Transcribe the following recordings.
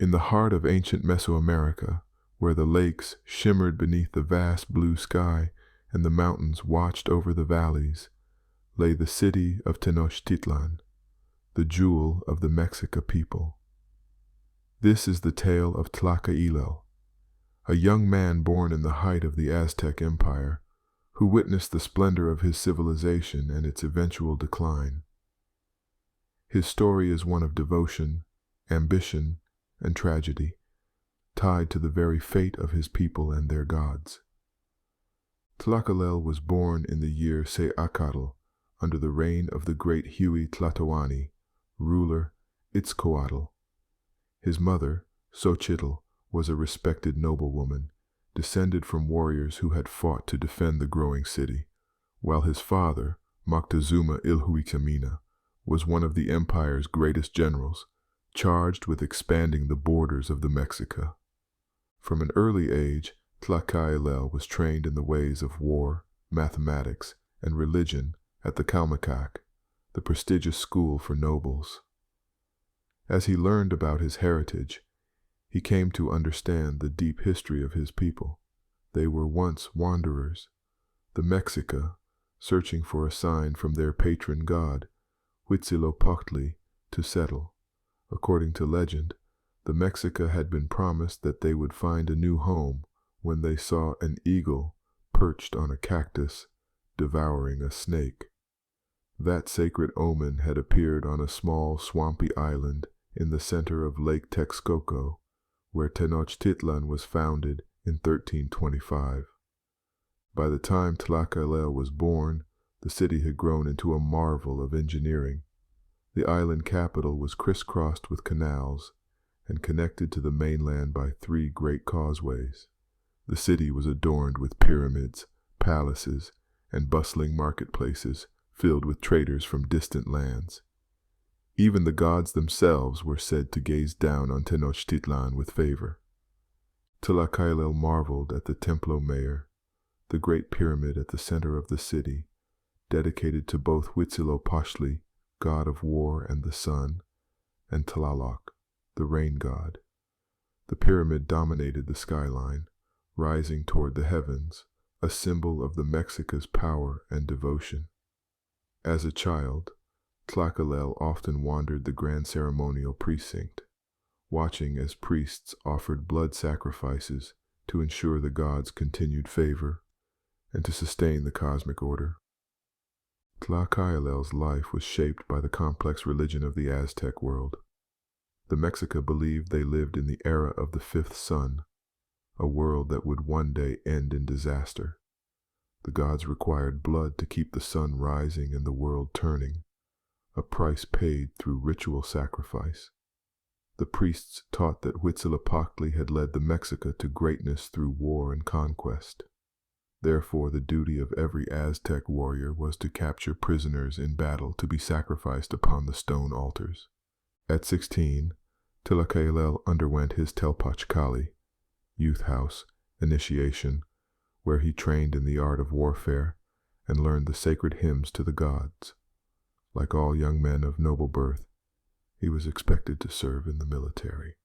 In the heart of ancient Mesoamerica, where the lakes shimmered beneath the vast blue sky and the mountains watched over the valleys, lay the city of Tenochtitlan, the jewel of the Mexica people. This is the tale of Tlacaelel, a young man born in the height of the Aztec Empire, who witnessed the splendor of his civilization and its eventual decline. His story is one of devotion, ambition, and tragedy, tied to the very fate of his people and their gods. Tlacaelel was born in the year Seacatl, under the reign of the great Huey Tlatoani, ruler Itzcoatl. His mother, Xochitl, was a respected noblewoman, descended from warriors who had fought to defend the growing city, while his father, Moctezuma Ilhuicamina, was one of the empire's greatest generals, charged with expanding the borders of the Mexica. From an early age, Tlacaelel was trained in the ways of war, mathematics, and religion at the Calmecac, the prestigious school for nobles. As he learned about his heritage, he came to understand the deep history of his people. They were once wanderers, the Mexica, searching for a sign from their patron god, Huitzilopochtli, to settle. According to legend, the Mexica had been promised that they would find a new home when they saw an eagle perched on a cactus, devouring a snake. That sacred omen had appeared on a small swampy island in the center of Lake Texcoco, where Tenochtitlan was founded in 1325. By the time Tlacaelel was born, the city had grown into a marvel of engineering. The island capital was crisscrossed with canals and connected to the mainland by 3 great causeways. The city was adorned with pyramids, palaces, and bustling marketplaces filled with traders from distant lands. Even the gods themselves were said to gaze down on Tenochtitlan with favor. Tlacaelel marveled at the Templo Mayor, the great pyramid at the center of the city, dedicated to both Huitzilopochtli, god of war and the sun, and Tlaloc, the rain god. The pyramid dominated the skyline, rising toward the heavens, a symbol of the Mexica's power and devotion. As a child, Tlacaelel often wandered the grand ceremonial precinct, watching as priests offered blood sacrifices to ensure the gods' continued favor and to sustain the cosmic order. Tlacaelel's life was shaped by the complex religion of the Aztec world. The Mexica believed they lived in the era of the 5th sun, a world that would one day end in disaster. The gods required blood to keep the sun rising and the world turning, a price paid through ritual sacrifice. The priests taught that Huitzilopochtli had led the Mexica to greatness through war and conquest. Therefore, the duty of every Aztec warrior was to capture prisoners in battle to be sacrificed upon the stone altars. At 16, Tlacaelel underwent his Telpachcali, youth house, initiation, where he trained in the art of warfare and learned the sacred hymns to the gods. Like all young men of noble birth, he was expected to serve in the military.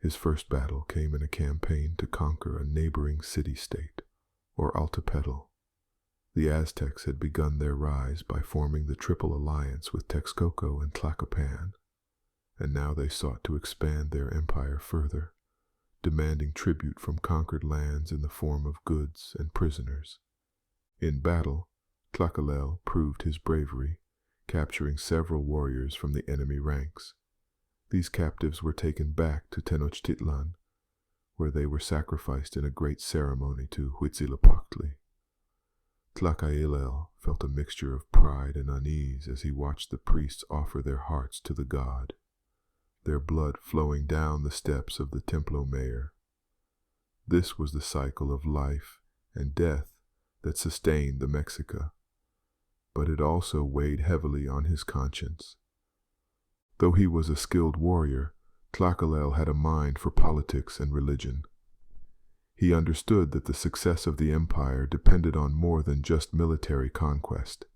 His first battle came in a campaign to conquer a neighboring city-state, or Altepetl. The Aztecs had begun their rise by forming the Triple Alliance with Texcoco and Tlacopan, and now they sought to expand their empire further, demanding tribute from conquered lands in the form of goods and prisoners. In battle, Tlacaelel proved his bravery, capturing several warriors from the enemy ranks. These captives were taken back to Tenochtitlan, where they were sacrificed in a great ceremony to Huitzilopochtli. Tlacaelel felt a mixture of pride and unease as he watched the priests offer their hearts to the god, their blood flowing down the steps of the Templo Mayor. This was the cycle of life and death that sustained the Mexica, but it also weighed heavily on his conscience. Though he was a skilled warrior, Tlacaelel had a mind for politics and religion. He understood that the success of the empire depended on more than just military conquest.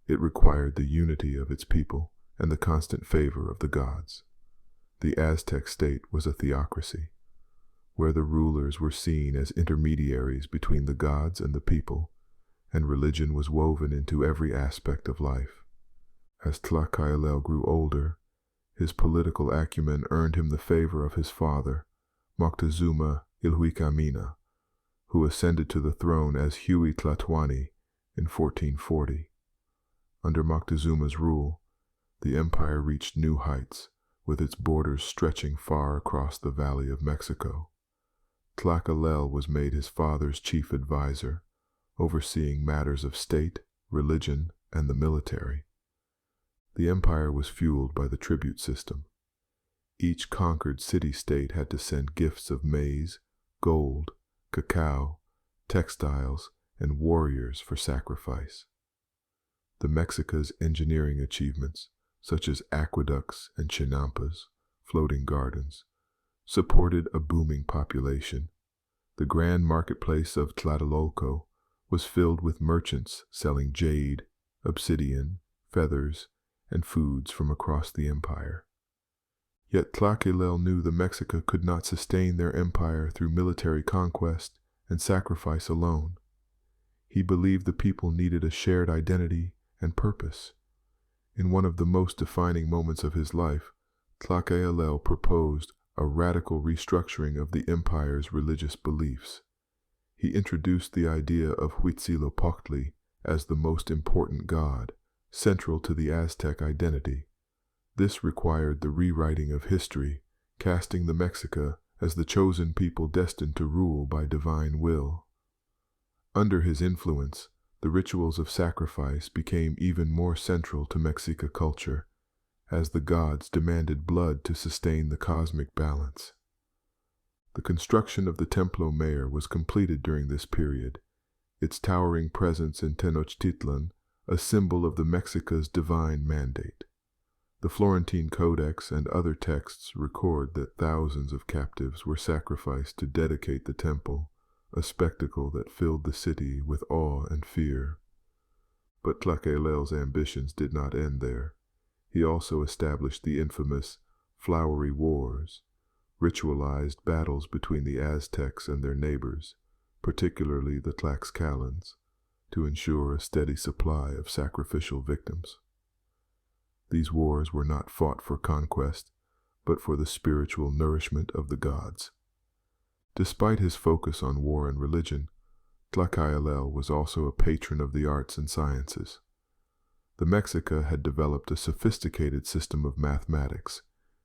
It required the unity of its people and the constant favor of the gods. The Aztec state was a theocracy, where the rulers were seen as intermediaries between the gods and the people, and religion was woven into every aspect of life. As Tlacaelel grew older, his political acumen earned him the favor of his father, Moctezuma Ilhuicamina, who ascended to the throne as Huey Tlatoani in 1440. Under Moctezuma's rule, the empire reached new heights, with its borders stretching far across the Valley of Mexico. Tlacaelel was made his father's chief advisor, overseeing matters of state, religion, and the military. The empire was fueled by the tribute system. Each conquered city-state had to send gifts of maize, gold, cacao, textiles, and warriors for sacrifice. The Mexica's engineering achievements, such as aqueducts and chinampas, floating gardens, supported a booming population. The grand marketplace of Tlatelolco was filled with merchants selling jade, obsidian, feathers, and foods from across the empire. Yet Tlacaelel knew the Mexica could not sustain their empire through military conquest and sacrifice alone. He believed the people needed a shared identity and purpose. In one of the most defining moments of his life, Tlacaelel proposed a radical restructuring of the empire's religious beliefs. He introduced the idea of Huitzilopochtli as the most important god, central to the Aztec identity. This required the rewriting of history, casting the Mexica as the chosen people destined to rule by divine will. Under his influence, the rituals of sacrifice became even more central to Mexica culture, as the gods demanded blood to sustain the cosmic balance. The construction of the Templo Mayor was completed during this period, its towering presence in Tenochtitlan a symbol of the Mexica's divine mandate. The Florentine Codex and other texts record that thousands of captives were sacrificed to dedicate the temple, a spectacle that filled the city with awe and fear. But Tlacaelel's ambitions did not end there. He also established the infamous Flowery Wars, ritualized battles between the Aztecs and their neighbors, particularly the Tlaxcalans, to ensure a steady supply of sacrificial victims. These wars were not fought for conquest, but for the spiritual nourishment of the gods. Despite his focus on war and religion, Tlacaelel was also a patron of the arts and sciences. The Mexica had developed a sophisticated system of mathematics,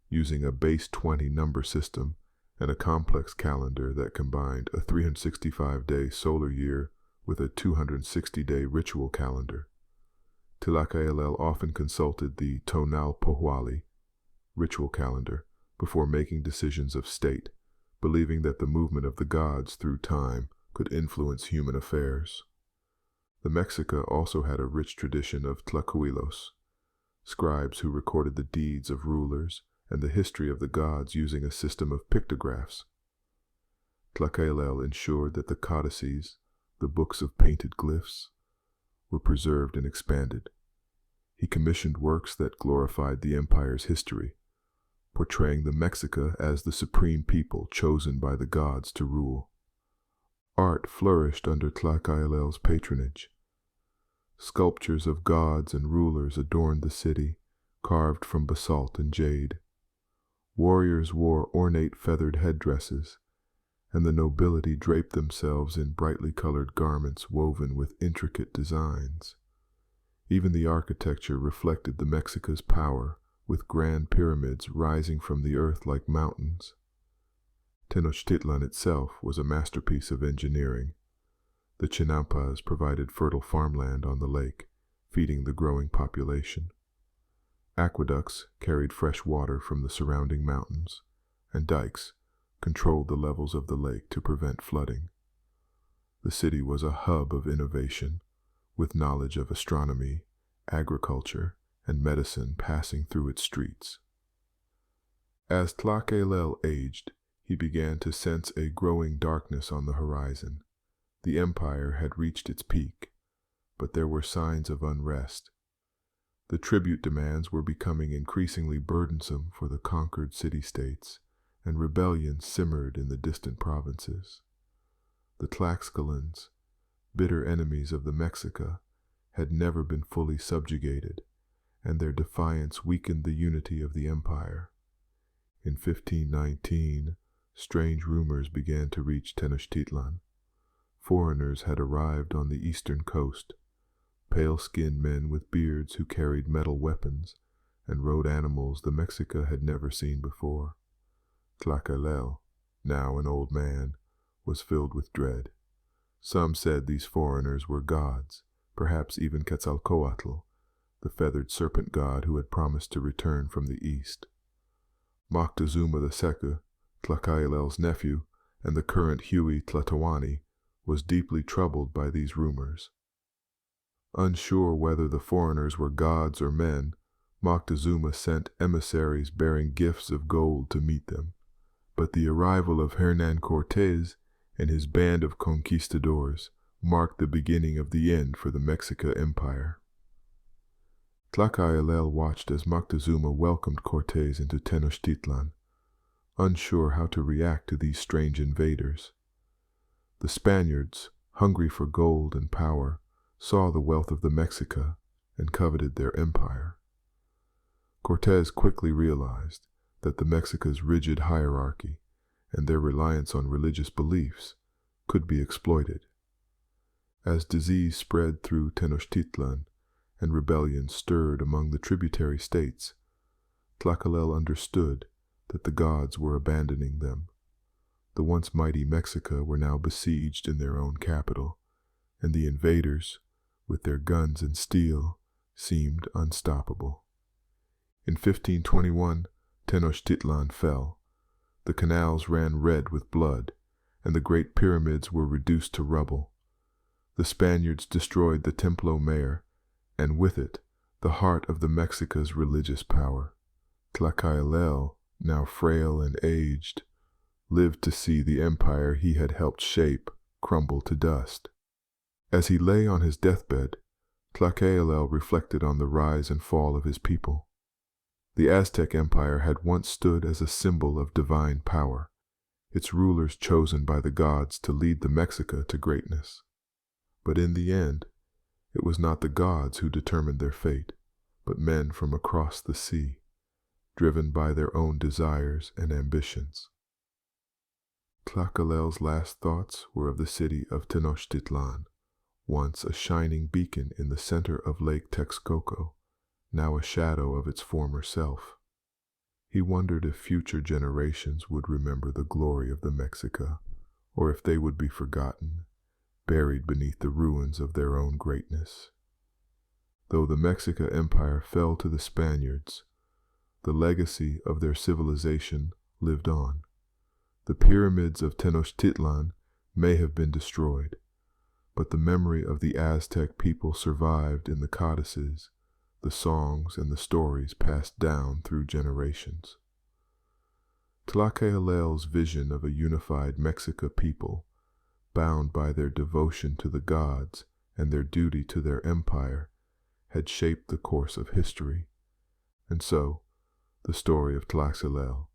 using a base 20 number system and a complex calendar that combined a 365-day solar year with a 260-day ritual calendar. Tlacaelel often consulted the Tonal Pohualli ritual calendar before making decisions of state, believing that the movement of the gods through time could influence human affairs. The Mexica also had a rich tradition of tlacuilos, scribes who recorded the deeds of rulers and the history of the gods using a system of pictographs. Tlacaelel ensured that the codices, the books of painted glyphs, were preserved and expanded. He commissioned works that glorified the empire's history, portraying the Mexica as the supreme people chosen by the gods to rule. Art flourished under Tlacaelel's patronage. Sculptures of gods and rulers adorned the city, carved from basalt and jade. Warriors wore ornate feathered headdresses, and the nobility draped themselves in brightly colored garments woven with intricate designs. Even the architecture reflected the Mexica's power, with grand pyramids rising from the earth like mountains. Tenochtitlan itself was a masterpiece of engineering. The chinampas provided fertile farmland on the lake, feeding the growing population. Aqueducts carried fresh water from the surrounding mountains, and dikes controlled the levels of the lake to prevent flooding. The city was a hub of innovation, with knowledge of astronomy, agriculture, and medicine passing through its streets. As Tlacaelel aged, he began to sense a growing darkness on the horizon. The empire had reached its peak, but there were signs of unrest. The tribute demands were becoming increasingly burdensome for the conquered city-states, and rebellion simmered in the distant provinces. The Tlaxcalans, bitter enemies of the Mexica, had never been fully subjugated, and their defiance weakened the unity of the empire. In 1519, strange rumors began to reach Tenochtitlan. Foreigners had arrived on the eastern coast, pale-skinned men with beards who carried metal weapons and rode animals the Mexica had never seen before. Tlacaelel, now an old man, was filled with dread. Some said these foreigners were gods, perhaps even Quetzalcoatl, the feathered serpent god who had promised to return from the east. Moctezuma II, Tlacaelel's nephew, and the current Huey Tlatoani, was deeply troubled by these rumors. Unsure whether the foreigners were gods or men, Moctezuma sent emissaries bearing gifts of gold to meet them. But the arrival of Hernán Cortés and his band of conquistadors marked the beginning of the end for the Mexica Empire. Tlacaelel watched as Moctezuma welcomed Cortés into Tenochtitlan, unsure how to react to these strange invaders. The Spaniards, hungry for gold and power, saw the wealth of the Mexica and coveted their empire. Cortés quickly realized that the Mexica's rigid hierarchy and their reliance on religious beliefs could be exploited. As disease spread through Tenochtitlan and rebellion stirred among the tributary states, Tlacaelel understood that the gods were abandoning them. The once mighty Mexica were now besieged in their own capital, and the invaders, with their guns and steel, seemed unstoppable. In 1521, Tenochtitlan fell. The canals ran red with blood, and the great pyramids were reduced to rubble. The Spaniards destroyed the Templo Mayor, and with it, the heart of the Mexica's religious power. Tlacaelel, now frail and aged, lived to see the empire he had helped shape crumble to dust. As he lay on his deathbed, Tlacaelel reflected on the rise and fall of his people. The Aztec Empire had once stood as a symbol of divine power, its rulers chosen by the gods to lead the Mexica to greatness. But in the end, it was not the gods who determined their fate, but men from across the sea, driven by their own desires and ambitions. Tlacaelel's last thoughts were of the city of Tenochtitlan, once a shining beacon in the center of Lake Texcoco, now a shadow of its former self. He wondered if future generations would remember the glory of the Mexica, or if they would be forgotten, buried beneath the ruins of their own greatness. Though the Mexica Empire fell to the Spaniards, the legacy of their civilization lived on. The pyramids of Tenochtitlan may have been destroyed, but the memory of the Aztec people survived in the codices, the songs and the stories passed down through generations. Tlacaelel's vision of a unified Mexica people, bound by their devotion to the gods and their duty to their empire, had shaped the course of history. And so, the story of Tlacaelel,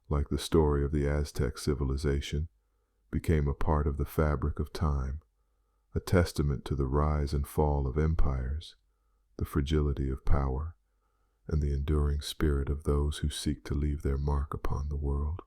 like the story of the Aztec civilization, became a part of the fabric of time, a testament to the rise and fall of empires, the fragility of power, and the enduring spirit of those who seek to leave their mark upon the world.